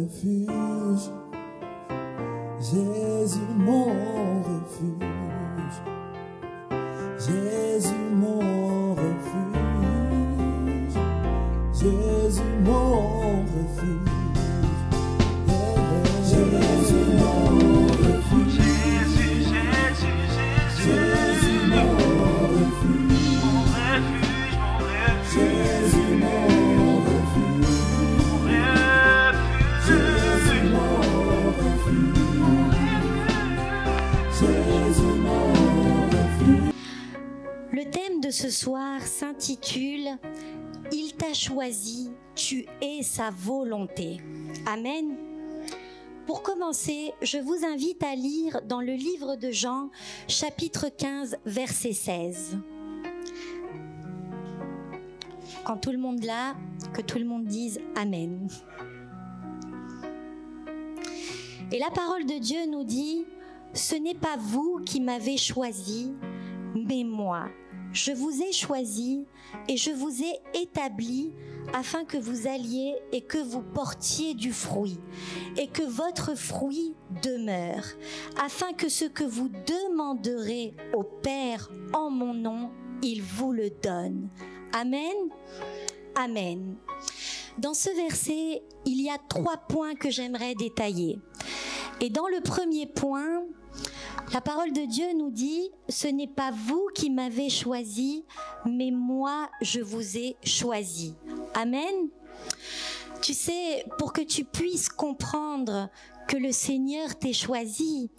refuge. Jésus mon refuge. Jésus mon refuge. Jésus mon refuge. Jésus mon refuge. Jésus mon refuge. Jésus mon refuge. Jésus mon refuge. Jésus mon refuge. Le thème de ce soir s'intitule « Il t'a choisi, tu es sa volonté ». Amen. Pour commencer, je vous invite à lire dans le livre de Jean, chapitre 15, verset 16. Quand tout le monde l'a, que tout le monde dise « Amen ». Et la parole de Dieu nous dit « Ce n'est pas vous qui m'avez choisi, mais moi. Je vous ai choisi et je vous ai établi afin que vous alliez et que vous portiez du fruit et que votre fruit demeure, afin que ce que vous demanderez au Père en mon nom, il vous le donne. » Amen. Amen. Dans ce verset, il y a 3 points que j'aimerais détailler. Et dans le premier point, la parole de Dieu nous dit « Ce n'est pas vous qui m'avez choisi, mais moi je vous ai choisi. » Amen. Tu sais, pour que tu puisses comprendre que le Seigneur t'ait choisi,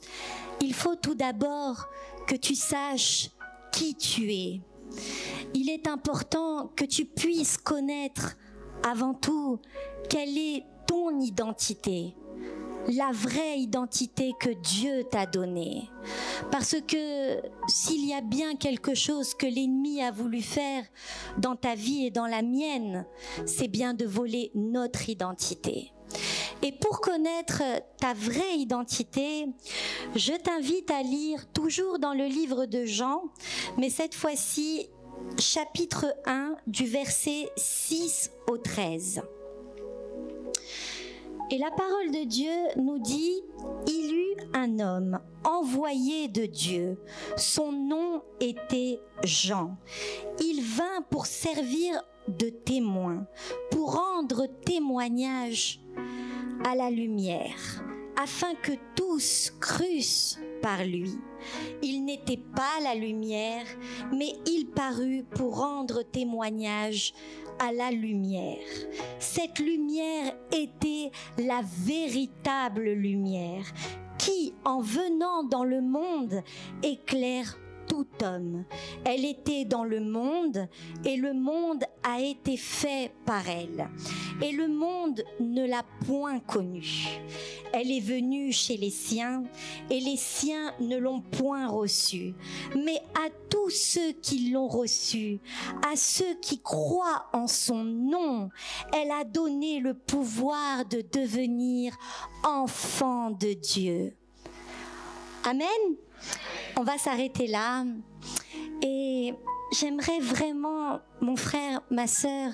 il faut tout d'abord que tu saches qui tu es. Il est important que tu puisses connaître avant tout quelle est ton identité. La vraie identité que Dieu t'a donnée. Parce que s'il y a bien quelque chose que l'ennemi a voulu faire dans ta vie et dans la mienne, c'est bien de voler notre identité. Et pour connaître ta vraie identité, je t'invite à lire toujours dans le livre de Jean, mais cette fois-ci, chapitre 1, du verset 6 au 13. Et la parole de Dieu nous dit « Il eut un homme envoyé de Dieu. Son nom était Jean. Il vint pour servir de témoin, pour rendre témoignage à la lumière, afin que tous crussent par lui. Il n'était pas la lumière, mais il parut pour rendre témoignage à la lumière. Cette lumière était la véritable lumière qui, en venant dans le monde, éclaire tout homme. Elle était dans le monde et le monde a été fait par elle. Et le monde ne l'a point connue. Elle est venue chez les siens et les siens ne l'ont point reçue. Mais à tous ceux qui l'ont reçue, à ceux qui croient en son nom, elle a donné le pouvoir de devenir enfants de Dieu. Amen. On va s'arrêter là et j'aimerais vraiment, mon frère, ma sœur,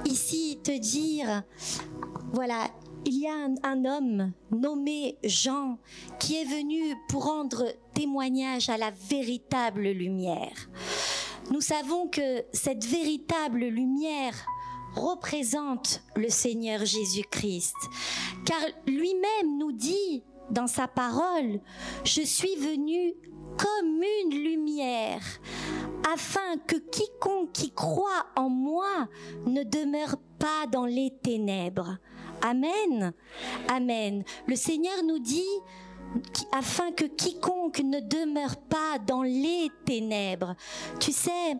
ici te dire, voilà, il y a un homme nommé Jean qui est venu pour rendre témoignage à la véritable lumière. Nous savons que cette véritable lumière représente le Seigneur Jésus-Christ, car lui-même nous dit dans sa parole, « Je suis venu comme une lumière, afin que quiconque qui croit en moi ne demeure pas dans les ténèbres. » Amen. Amen. Le Seigneur nous dit, afin que quiconque ne demeure pas dans les ténèbres. Tu sais,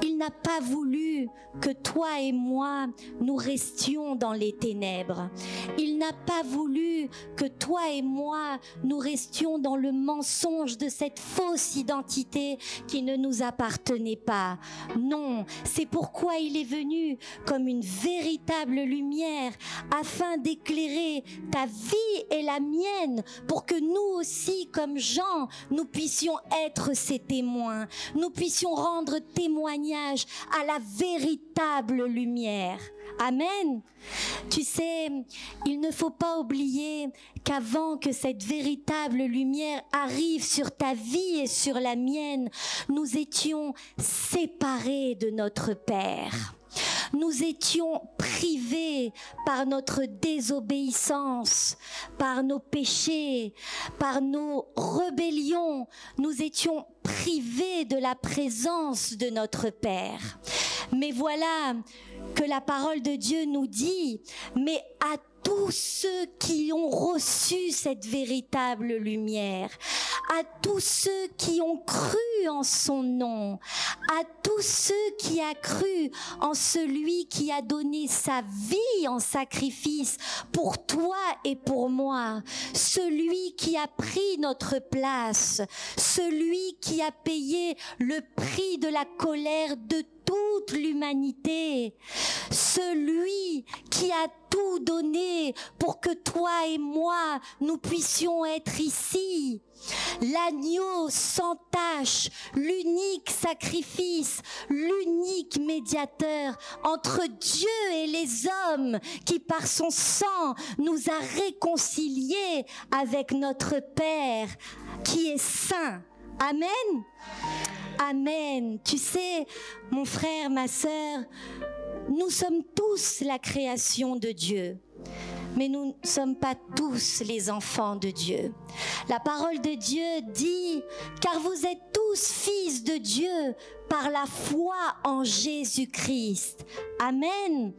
il n'a pas voulu que toi et moi, nous restions dans les ténèbres. Il n'a pas voulu que toi et moi, nous restions dans le mensonge de cette fausse identité qui ne nous appartenait pas. Non, c'est pourquoi il est venu comme une véritable lumière afin d'éclairer ta vie et la mienne pour que nous aussi, comme Jean, nous puissions être ces témoins, nous puissions rendre témoignage à la véritable lumière. Amen. Tu sais, il ne faut pas oublier qu'avant que cette véritable lumière arrive sur ta vie et sur la mienne, nous étions séparés de notre Père. Nous étions privés par notre désobéissance, par nos péchés, par nos rébellions. Nous étions privés de la présence de notre Père. Mais voilà que la parole de Dieu nous dit, mais à tous ceux qui ont reçu cette véritable lumière, à tous ceux qui ont cru en son nom, à tous ceux qui ont cru en celui qui a donné sa vie en sacrifice pour toi et pour moi, celui qui a pris notre place, celui qui a payé le prix de la colère de toute l'humanité, celui qui a tout donné pour que toi et moi, nous puissions être ici. L'agneau sans tache, l'unique sacrifice, l'unique médiateur entre Dieu et les hommes qui par son sang nous a réconciliés avec notre Père qui est saint. Amen. Amen. Tu sais, mon frère, ma sœur, nous sommes tous la création de Dieu, mais nous ne sommes pas tous les enfants de Dieu. La parole de Dieu dit, car vous êtes tous fils de Dieu par la foi en Jésus-Christ. Amen.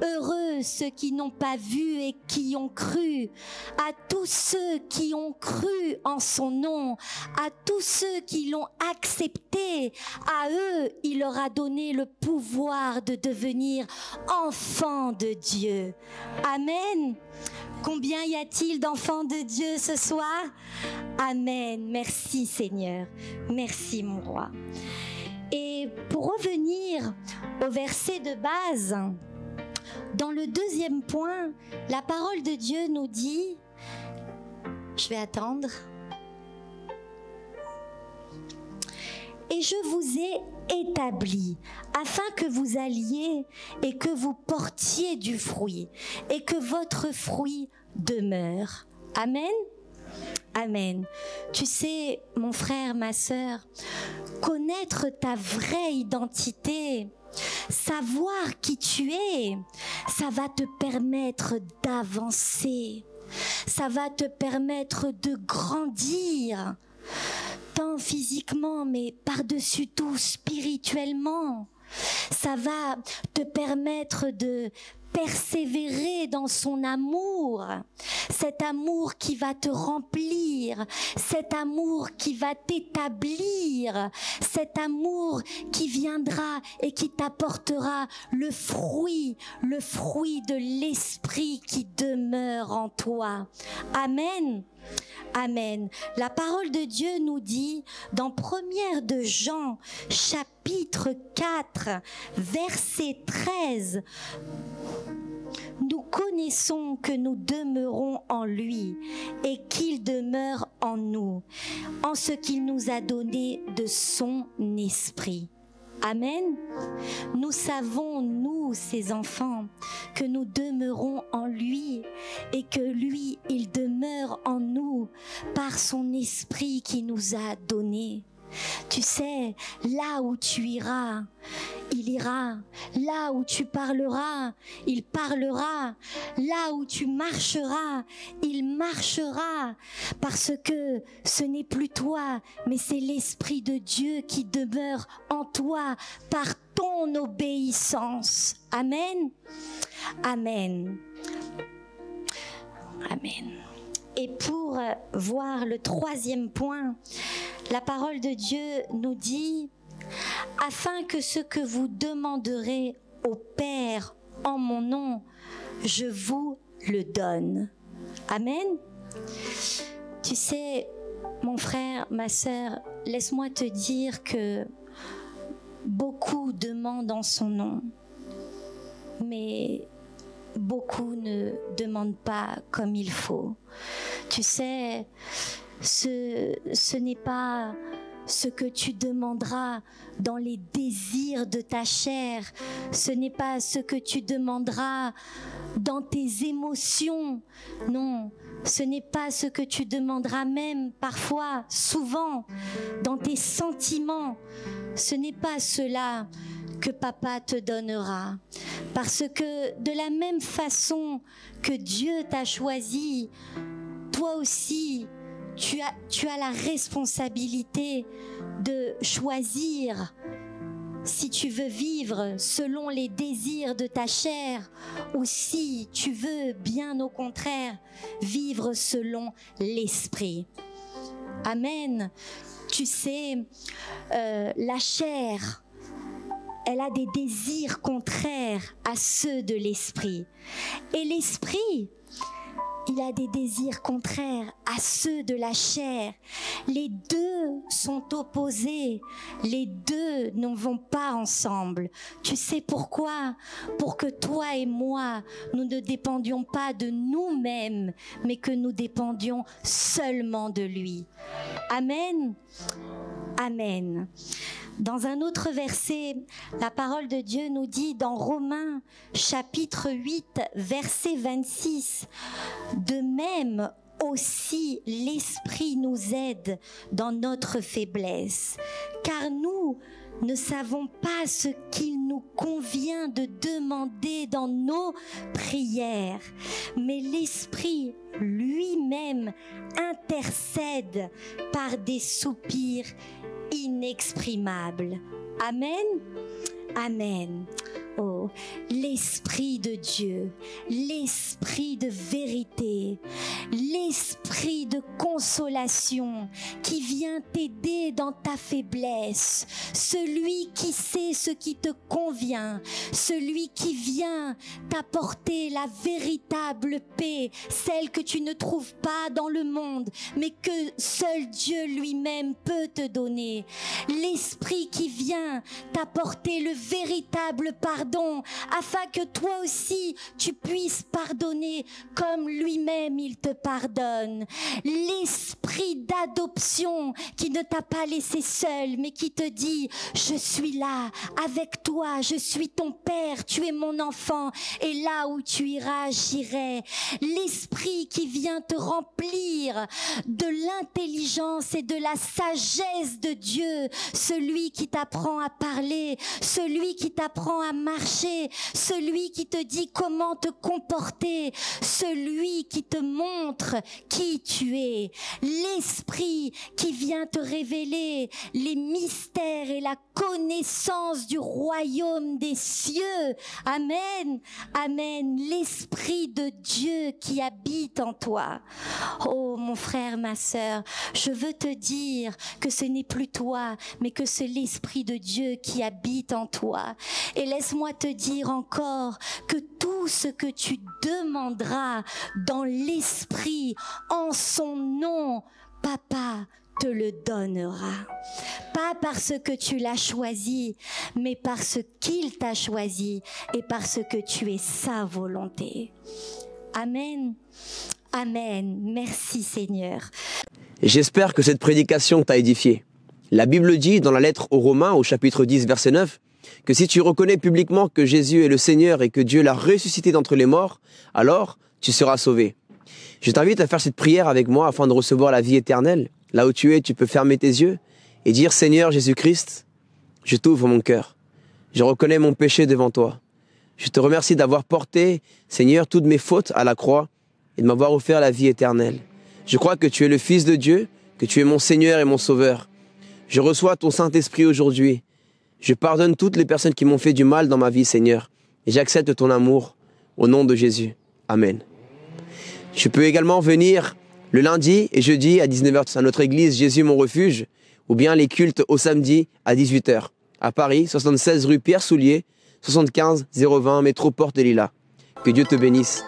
Heureux ceux qui n'ont pas vu et qui ont cru, à tous ceux qui ont cru en son nom, à tous ceux qui l'ont accepté, à eux il leur a donné le pouvoir de devenir enfants de Dieu. Amen. Combien y a-t-il d'enfants de Dieu ce soir? Amen. Merci Seigneur. Merci mon roi. Et pour revenir au verset de base, dans le deuxième point, la parole de Dieu nous dit, je vais attendre, et je vous ai établi afin que vous alliez et que vous portiez du fruit et que votre fruit demeure. Amen. Amen. Tu sais, mon frère, ma sœur, connaître ta vraie identité, savoir qui tu es, ça va te permettre d'avancer, ça va te permettre de grandir, tant physiquement, mais par-dessus tout spirituellement. Ça va te permettre de persévérer dans son amour, cet amour qui va te remplir, cet amour qui va t'établir, cet amour qui viendra et qui t'apportera le fruit de l'esprit qui demeure en toi. Amen. Amen. La parole de Dieu nous dit dans 1er de Jean, chapitre 4, verset 13, nous connaissons que nous demeurons en lui et qu'il demeure en nous, en ce qu'il nous a donné de son esprit. Amen. Nous savons, nous, ses enfants, que nous demeurons en lui et que lui, il demeure en nous par son esprit qui nous a donné. Tu sais, là où tu iras, il ira. Là où tu parleras, il parlera. Là où tu marcheras, il marchera. Parce que ce n'est plus toi, mais c'est l'Esprit de Dieu qui demeure en toi par ton obéissance. Amen. Amen. Amen. Et pour voir le troisième point, la parole de Dieu nous dit, afin que ce que vous demanderez au Père en mon nom, je vous le donne. Amen. Tu sais, mon frère, ma sœur, laisse-moi te dire que beaucoup demandent en son nom, mais beaucoup ne demandent pas comme il faut. Tu sais, ce n'est pas ce que tu demanderas dans les désirs de ta chair. Ce n'est pas ce que tu demanderas dans tes émotions. Non, ce n'est pas ce que tu demanderas même parfois, souvent, dans tes sentiments. Ce n'est pas cela que papa te donnera. Parce que de la même façon que Dieu t'a choisi, toi aussi, tu as la responsabilité de choisir si tu veux vivre selon les désirs de ta chair ou si tu veux, bien au contraire, vivre selon l'esprit. Amen. Tu sais, la chair, elle a des désirs contraires à ceux de l'esprit. Et l'esprit, il a des désirs contraires à ceux de la chair. Les deux sont opposés. Les deux ne vont pas ensemble. Tu sais pourquoi? Pour que toi et moi, nous ne dépendions pas de nous-mêmes, mais que nous dépendions seulement de lui. Amen. Amen. Dans un autre verset, la parole de Dieu nous dit dans Romains chapitre 8, verset 26, « De même aussi l'Esprit nous aide dans notre faiblesse, car nous ne savons pas ce qu'il nous convient de demander dans nos prières, mais l'Esprit lui-même intercède par des soupirs inexprimables. » Amen. Amen. Oh, l'Esprit de Dieu, l'Esprit de vérité, l'Esprit de consolation qui vient t'aider dans ta faiblesse, celui qui sait ce qui te convient, celui qui vient t'apporter la véritable paix, celle que tu ne trouves pas dans le monde, mais que seul Dieu lui-même peut te donner. L'Esprit qui vient t'apporter le véritable pardon, afin que toi aussi tu puisses pardonner comme lui-même il te pardonne. L'esprit d'adoption qui ne t'a pas laissé seul, mais qui te dit: je suis là avec toi, je suis ton père, tu es mon enfant, et là où tu iras, j'irai. L'esprit qui vient te remplir de l'intelligence et de la sagesse de Dieu, celui qui t'apprend à parler, celui qui t'apprend à marcher, celui qui te dit comment te comporter, celui qui te montre qui tu es. L'esprit qui vient te révéler les mystères et la connaissance du royaume des cieux. Amen. Amen. L'Esprit de Dieu qui habite en toi. Oh mon frère, ma sœur, je veux te dire que ce n'est plus toi, mais que c'est l'Esprit de Dieu qui habite en toi. Et laisse-moi te dire encore que tout ce que tu demanderas dans l'Esprit, en son nom, Papa te le donnera. Pas parce que tu l'as choisi, mais parce qu'il t'a choisi et parce que tu es sa volonté. Amen. Amen. Merci Seigneur. J'espère que cette prédication t'a édifié. La Bible dit dans la lettre aux Romains, au chapitre 10, verset 9, que si tu reconnais publiquement que Jésus est le Seigneur et que Dieu l'a ressuscité d'entre les morts, alors tu seras sauvé. Je t'invite à faire cette prière avec moi afin de recevoir la vie éternelle. Là où tu es, tu peux fermer tes yeux et dire: Seigneur Jésus-Christ, je t'ouvre mon cœur. Je reconnais mon péché devant toi. Je te remercie d'avoir porté, Seigneur, toutes mes fautes à la croix et de m'avoir offert la vie éternelle. Je crois que tu es le Fils de Dieu, que tu es mon Seigneur et mon Sauveur. Je reçois ton Saint-Esprit aujourd'hui. Je pardonne toutes les personnes qui m'ont fait du mal dans ma vie, Seigneur, et j'accepte ton amour au nom de Jésus. Amen. Je peux également venir le lundi et jeudi à 19h à notre église Jésus mon refuge, ou bien les cultes au samedi à 18h, à Paris, 76 rue Pierre Soulier, 75 020 métro Porte des Lilas. Que Dieu te bénisse.